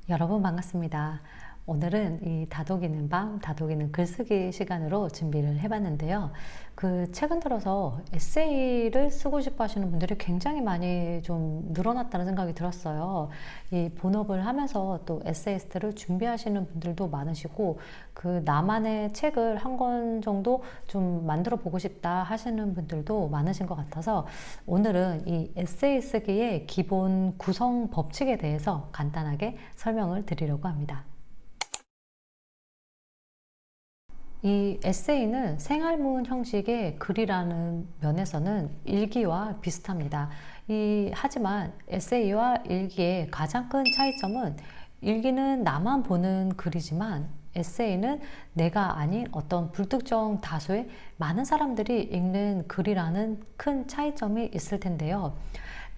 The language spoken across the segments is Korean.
여러분 반갑습니다. 오늘은 이 다독이는 밤, 다독이는 글쓰기 시간으로 준비를 해봤는데요. 최근 들어서 에세이를 쓰고 싶어 하시는 분들이 굉장히 많이 좀 늘어났다는 생각이 들었어요. 이 본업을 하면서 또 에세이스트를 준비하시는 분들도 많으시고, 나만의 책을 한 권 정도 좀 만들어 보고 싶다 하시는 분들도 많으신 것 같아서 오늘은 이 에세이 쓰기의 기본 구성 법칙에 대해서 간단하게 설명을 드리려고 합니다. 이 에세이는 생활문 형식의 글이라는 면에서는 일기와 비슷합니다. 하지만 에세이와 일기의 가장 큰 차이점은 일기는 나만 보는 글이지만 에세이는 내가 아닌 어떤 불특정 다수의 많은 사람들이 읽는 글이라는 큰 차이점이 있을 텐데요.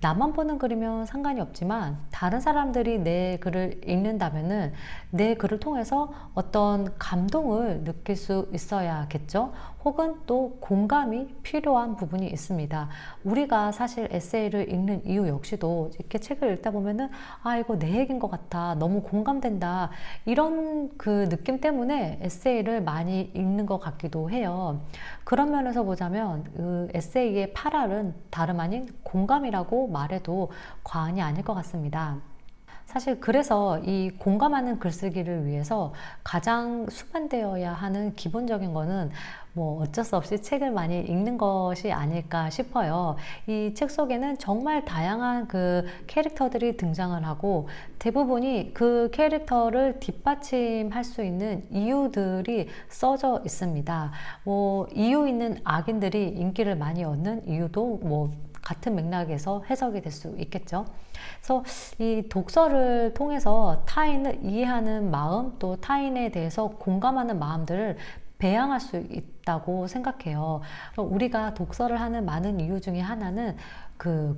나만 보는 글이면 상관이 없지만 다른 사람들이 내 글을 읽는다면은 내 글을 통해서 어떤 감동을 느낄 수 있어야겠죠. 혹은 또 공감이 필요한 부분이 있습니다. 우리가 사실 에세이를 읽는 이유 역시도 이렇게 책을 읽다 보면은 이거 내 얘기인 것 같아, 너무 공감된다, 이런 느낌 때문에 에세이를 많이 읽는 것 같기도 해요. 그런 면에서 보자면 에세이의 8R은 다름 아닌 공감이라고 말해도 과언이 아닐 것 같습니다. 사실 그래서 이 공감하는 글쓰기를 위해서 가장 수반되어야 하는 기본적인 거는 어쩔 수 없이 책을 많이 읽는 것이 아닐까 싶어요. 이 책 속에는 정말 다양한 캐릭터들이 등장을 하고 대부분이 그 캐릭터를 뒷받침할 수 있는 이유들이 써져 있습니다. 이유 있는 악인들이 인기를 많이 얻는 이유도 같은 맥락에서 해석이 될 수 있겠죠. 그래서 이 독서를 통해서 타인을 이해하는 마음, 또 타인에 대해서 공감하는 마음들을 배양할 수 있다고 생각해요. 우리가 독서를 하는 많은 이유 중에 하나는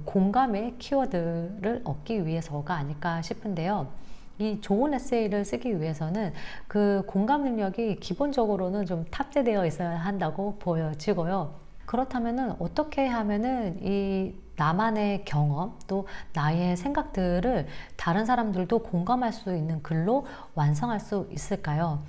공감의 키워드를 얻기 위해서가 아닐까 싶은데요. 이 좋은 에세이를 쓰기 위해서는 공감 능력이 기본적으로는 좀 탑재되어 있어야 한다고 보여지고요. 그렇다면은 어떻게 하면은 이 나만의 경험 또 나의 생각들을 다른 사람들도 공감할 수 있는 글로 완성할 수 있을까요?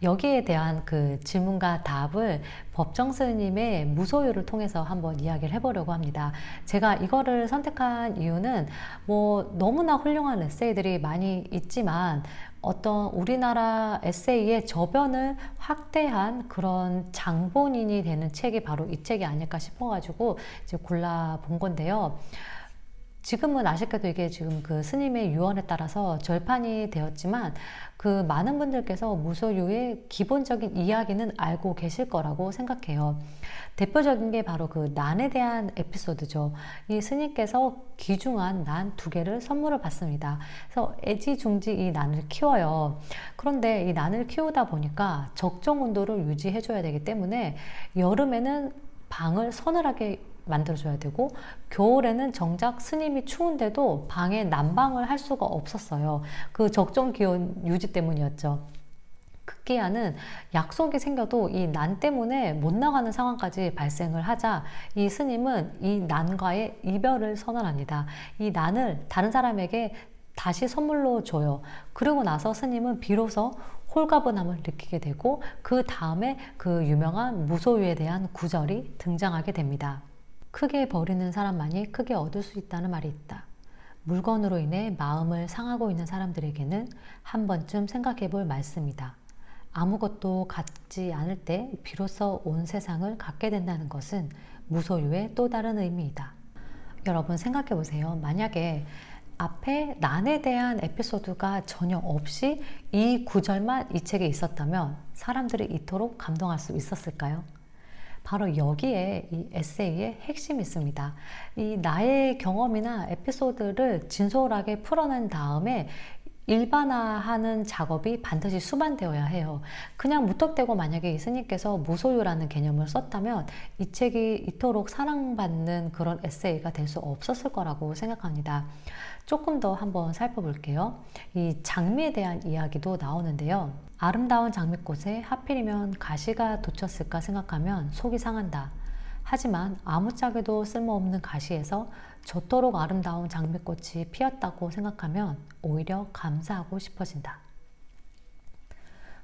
여기에 대한 질문과 답을 법정 스님의 무소유를 통해서 한번 이야기를 해보려고 합니다. 제가 이거를 선택한 이유는 너무나 훌륭한 에세이들이 많이 있지만 어떤 우리나라 에세이의 저변을 확대한 그런 장본인이 되는 책이 바로 이 책이 아닐까 싶어가지고 이제 골라본 건데요. 지금은 아쉽게도 이게 지금 스님의 유언에 따라서 절판이 되었지만 많은 분들께서 무소유의 기본적인 이야기는 알고 계실 거라고 생각해요. 대표적인 게 바로 난에 대한 에피소드죠. 이 스님께서 귀중한 난 2개를 선물을 받습니다. 그래서 애지중지 이 난을 키워요. 그런데 이 난을 키우다 보니까 적정 온도를 유지해 줘야 되기 때문에 여름에는 방을 서늘하게 만들어줘야 되고 겨울에는 정작 스님이 추운데도 방에 난방을 할 수가 없었어요. 적정 기온 유지 때문이었죠. 급기야는 약속이 생겨도 이 난 때문에 못 나가는 상황까지 발생을 하자 이 스님은 이 난과의 이별을 선언합니다. 이 난을 다른 사람에게 다시 선물로 줘요. 그리고 나서 스님은 비로소 홀가분함을 느끼게 되고 그 다음에 유명한 무소유에 대한 구절이 등장하게 됩니다. 크게 버리는 사람만이 크게 얻을 수 있다는 말이 있다. 물건으로 인해 마음을 상하고 있는 사람들에게는 한 번쯤 생각해 볼 말씀이다. 아무것도 갖지 않을 때 비로소 온 세상을 갖게 된다는 것은 무소유의 또 다른 의미이다. 여러분 생각해 보세요. 만약에 앞에 난에 대한 에피소드가 전혀 없이 이 구절만 이 책에 있었다면 사람들이 이토록 감동할 수 있었을까요? 바로 여기에 이 에세이의 핵심이 있습니다. 이 나의 경험이나 에피소드를 진솔하게 풀어낸 다음에 일반화하는 작업이 반드시 수반되어야 해요. 그냥 무턱대고 만약에 이 스님께서 무소유라는 개념을 썼다면 이 책이 이토록 사랑받는 그런 에세이가 될 수 없었을 거라고 생각합니다. 조금 더 한번 살펴볼게요. 이 장미에 대한 이야기도 나오는데요. 아름다운 장미꽃에 하필이면 가시가 돋쳤을까 생각하면 속이 상한다. 하지만 아무짝에도 쓸모없는 가시에서 저토록 아름다운 장미꽃이 피었다고 생각하면 오히려 감사하고 싶어진다.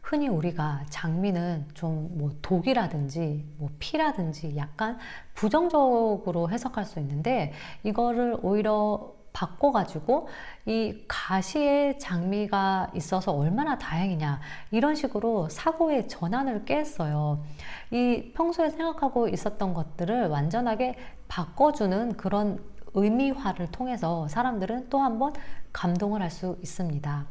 흔히 우리가 장미는 좀 뭐 독이라든지 뭐 피라든지 약간 부정적으로 해석할 수 있는데, 이거를 오히려 바꿔가지고 이 가시에 장미가 있어서 얼마나 다행이냐, 이런 식으로 사고의 전환을 깼어요. 이 평소에 생각하고 있었던 것들을 완전하게 바꿔주는 그런 의미화를 통해서 사람들은 또 한 번 감동을 할 수 있습니다.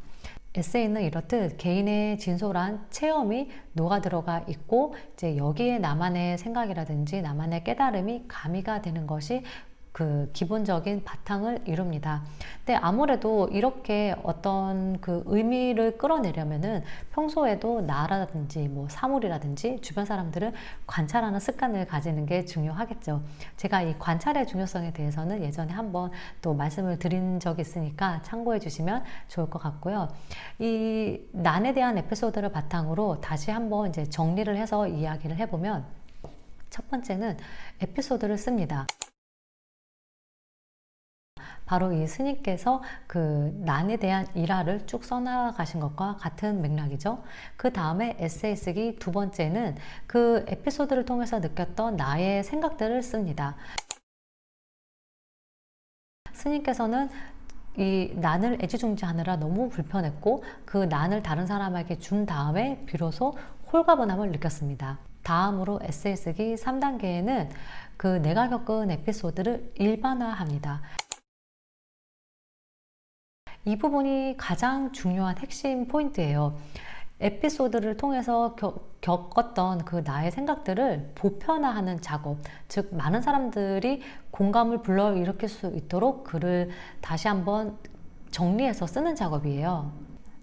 에세이는 이렇듯 개인의 진솔한 체험이 녹아 들어가 있고, 이제 여기에 나만의 생각이라든지 나만의 깨달음이 가미가 되는 것이 그 기본적인 바탕을 이룹니다. 근데 아무래도 이렇게 어떤 그 의미를 끌어내려면은 평소에도 나라든지 뭐 사물이라든지 주변 사람들을 관찰하는 습관을 가지는 게 중요하겠죠. 제가 이 관찰의 중요성에 대해서는 예전에 한번 또 말씀을 드린 적이 있으니까 참고해 주시면 좋을 것 같고요. 이 난에 대한 에피소드를 바탕으로 다시 한번 이제 정리를 해서 이야기를 해보면, 첫 번째는 에피소드를 씁니다. 바로 이 스님께서 그 난에 대한 일화를 쭉 써나가신 것과 같은 맥락이죠. 그 다음에 에세이 쓰기 두 번째는 그 에피소드를 통해서 느꼈던 나의 생각들을 씁니다. 스님께서는 이 난을 애지중지하느라 너무 불편했고, 그 난을 다른 사람에게 준 다음에 비로소 홀가분함을 느꼈습니다. 다음으로 에세이 쓰기 3단계에는 그 내가 겪은 에피소드를 일반화합니다. 이 부분이 가장 중요한 핵심 포인트예요. 에피소드를 통해서 겪었던 그 나의 생각들을 보편화하는 작업, 즉 많은 사람들이 공감을 불러일으킬 수 있도록 글을 다시 한번 정리해서 쓰는 작업이에요.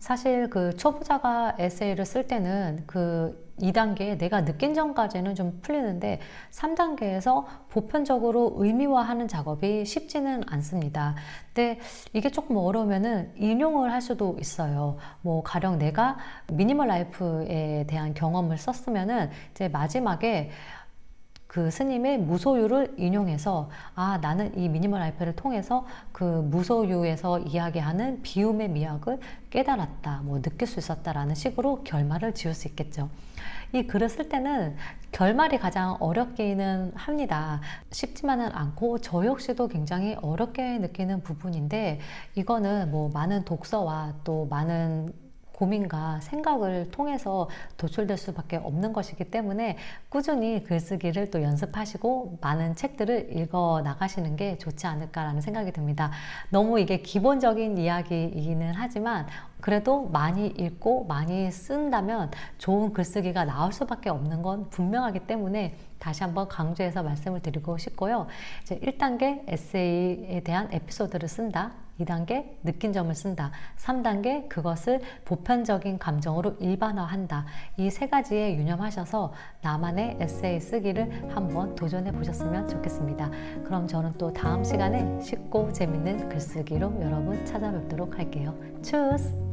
사실 그 초보자가 에세이를 쓸 때는 그 2단계 내가 느낀 점까지는 좀 풀리는데, 3단계에서 보편적으로 의미화하는 작업이 쉽지는 않습니다. 근데 이게 조금 어려우면은 인용을 할 수도 있어요. 뭐 가령 내가 미니멀 라이프에 대한 경험을 썼으면은 이제 마지막에 그 스님의 무소유를 인용해서, 아, 나는 이 미니멀 라이프를 통해서 그 무소유에서 이야기하는 비움의 미학을 깨달았다, 뭐 느낄 수 있었다라는 식으로 결말을 지을 수 있겠죠. 이 글을 쓸 때는 결말이 가장 어렵기는 합니다. 쉽지만은 않고 저 역시도 굉장히 어렵게 느끼는 부분인데, 이거는 뭐 많은 독서와 또 많은 고민과 생각을 통해서 도출될 수밖에 없는 것이기 때문에 꾸준히 글쓰기를 또 연습하시고 많은 책들을 읽어 나가시는 게 좋지 않을까라는 생각이 듭니다. 너무 이게 기본적인 이야기이기는 하지만 그래도 많이 읽고 많이 쓴다면 좋은 글쓰기가 나올 수밖에 없는 건 분명하기 때문에 다시 한번 강조해서 말씀을 드리고 싶고요. 이제 1단계 에세이에 대한 에피소드를 쓴다. 2단계 느낀 점을 쓴다. 3단계 그것을 보편적인 감정으로 일반화한다. 이 세 가지에 유념하셔서 나만의 에세이 쓰기를 한번 도전해 보셨으면 좋겠습니다. 그럼 저는 또 다음 시간에 쉽고 재밌는 글쓰기로 여러분 찾아뵙도록 할게요. 추스!